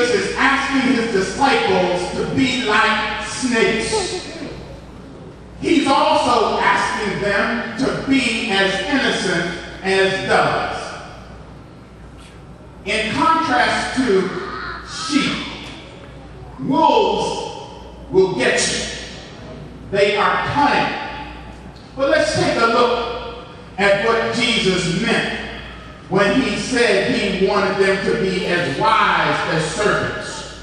Jesus is asking his disciples to be like snakes. He's also asking them to be as innocent as doves. In contrast to sheep, wolves will get you. They are cunning. But let's take a look at what Jesus meant when he said he wanted them to be as wise as serpents.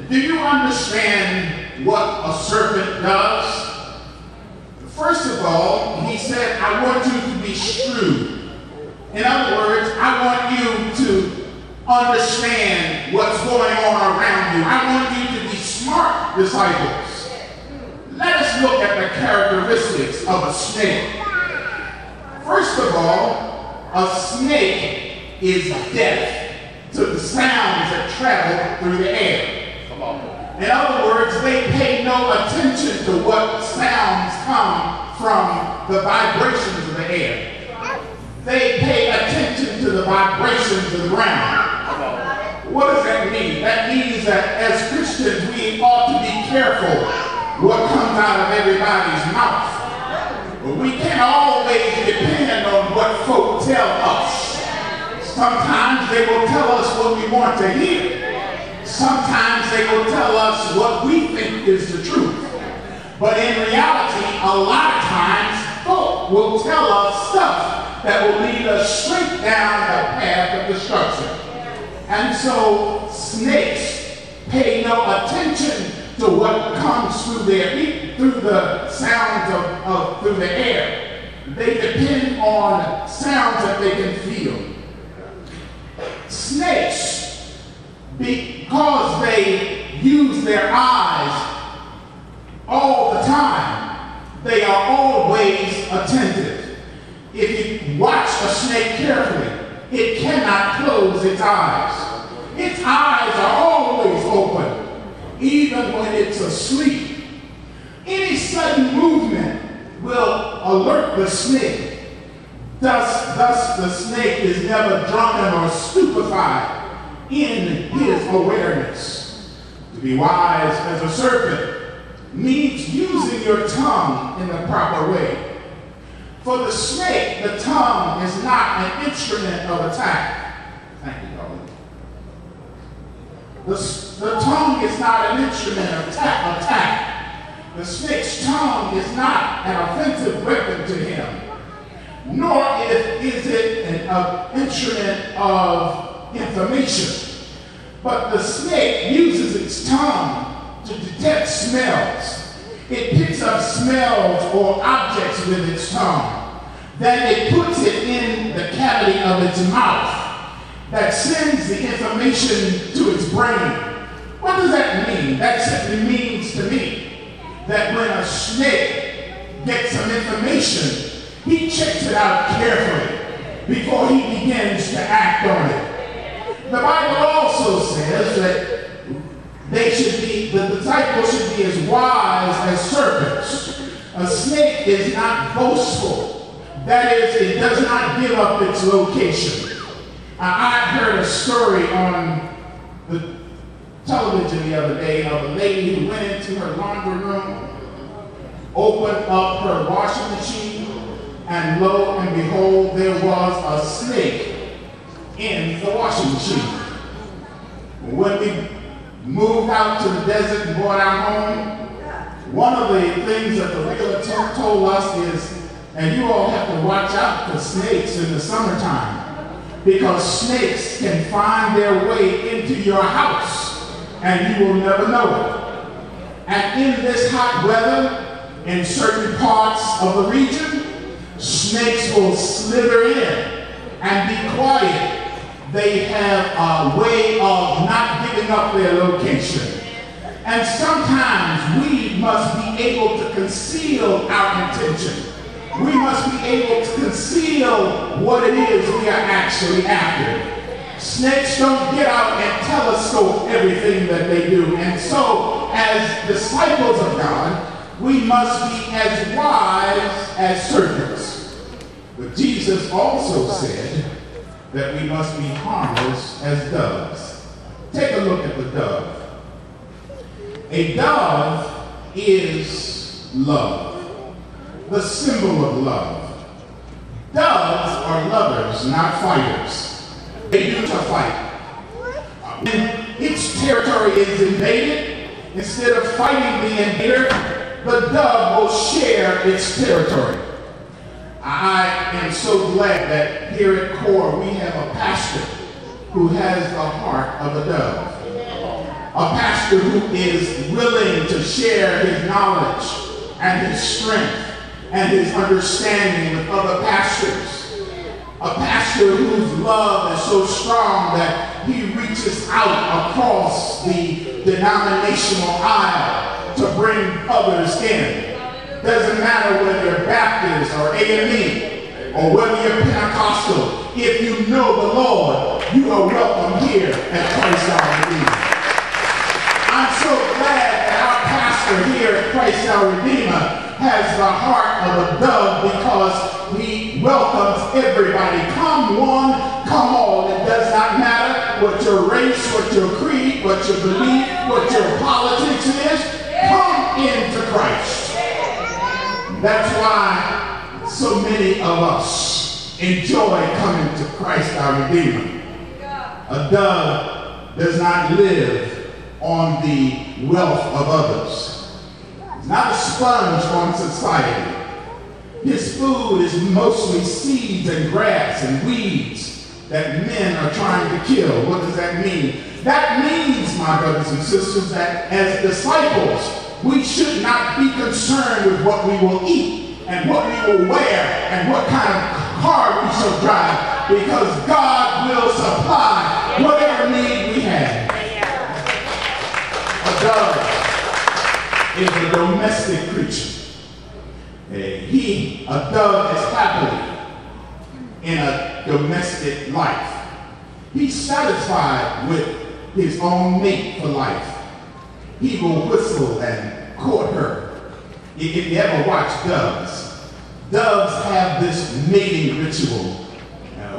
Do you understand what a serpent does? First of all, he said, I want you to be shrewd. In other words, I want you to understand what's going on around you. I want you to be smart, disciples. Let us look at the characteristics of a snake. First of all, a snake is deaf to the sounds that travel through the air. In other words, they pay no attention to what sounds come from the vibrations of the air. They pay attention to the vibrations of the ground. What does that mean? That means that as Christians, we ought to be careful what comes out of everybody's mouth. But we can't always depend on what folk tell us. Sometimes they will tell us what we want to hear. Sometimes they will tell us what we think is the truth. But in reality, a lot of times, folk will tell us stuff that will lead us straight down the path of destruction. And so snakes pay no attention to what comes through the sounds through the air. They depend on sounds that they can feel. Snakes, because they use their eyes all the time, they are always attentive. If you watch a snake carefully, it cannot close its eyes. Its eyes are always open, even when it's asleep. Any sudden movement will alert the snake. Thus the snake is never drunken or stupefied in his awareness. To be wise as a serpent means using your tongue in the proper way. For the snake, the tongue is not an instrument of attack. Thank you, darling. The tongue is not an instrument of attack. The snake's tongue is not an offensive weapon to him, nor is it an instrument of information. But the snake uses its tongue to detect smells. It picks up smells or objects with its tongue. Then it puts it in the cavity of its mouth that sends the information to its brain. What does that mean? That simply means to me that when a snake gets some information, he checks it out carefully before he begins to act on it. The Bible also says that the disciples should be as wise as serpents. A snake is not boastful. That is, it does not give up its location. I heard a story on the television the other day of a lady who went into her laundry room, opened up her washing machine, and lo and behold, there was a snake in the washing machine. When we moved out to the desert and bought our home, one of the things that the realtor told us is, and you all have to watch out for snakes in the summertime, because snakes can find their way into your house and you will never know it. And in this hot weather, in certain parts of the region, snakes will slither in and be quiet. They have a way of not giving up their location. And sometimes we must be able to conceal our intention. We must be able to conceal what it is we are actually after. Snakes don't get out and telescope everything that they do. And so, as disciples of God, we must be as wise as serpents. But Jesus also said that we must be harmless as doves. Take a a look at the dove. A dove is love, the symbol of love. Doves are lovers, not fighters. They used to fight. When its territory is invaded, instead of fighting the invader, the dove will share its territory. I am so glad that here at CORE we have a pastor who has the heart of a dove. A pastor who is willing to share his knowledge and his strength and his understanding with other pastors. A pastor whose love is so strong that he reaches out across the denominational aisle to bring others in. Doesn't matter whether you're Baptist or AME or whether you're Pentecostal. If you know the Lord, you are welcome here at Christ Our Redeemer. I'm so glad that our pastor here at Christ Our Redeemer has the heart of a dove because he welcomes everybody. Come one, come all. It does not matter what your race, what your creed, what your belief, what your politics is. Come into Christ. That's why so many of us enjoy coming to Christ our Redeemer. A dove does not live on the wealth of others. He's not a sponge on society. His food is mostly seeds and grass and weeds that men are trying to kill. What does that mean? That means, my brothers and sisters, that as disciples, we should not be concerned with what we will eat and what we will wear and what kind of car we shall drive, because God will supply whatever need we have. A dove is a domestic creature. A dove is happily in a domestic life. He's satisfied with his own mate for life. He will whistle and court her. If you ever watch doves, doves have this mating ritual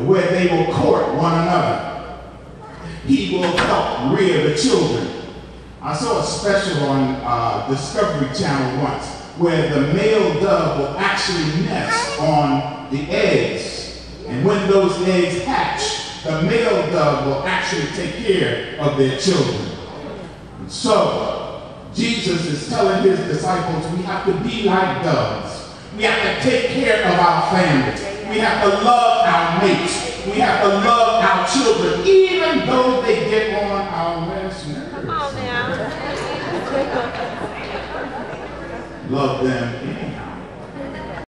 where they will court one another. He will help rear the children. I saw a special on Discovery Channel once where the male dove will actually nest on the eggs. And when those eggs hatch, the male dove will actually take care of their children. So, Jesus is telling his disciples we have to be like doves. We have to take care of our families. We have to love our mates. We have to love our children, even though they get on our last nerves. Come on now. Love them anyway.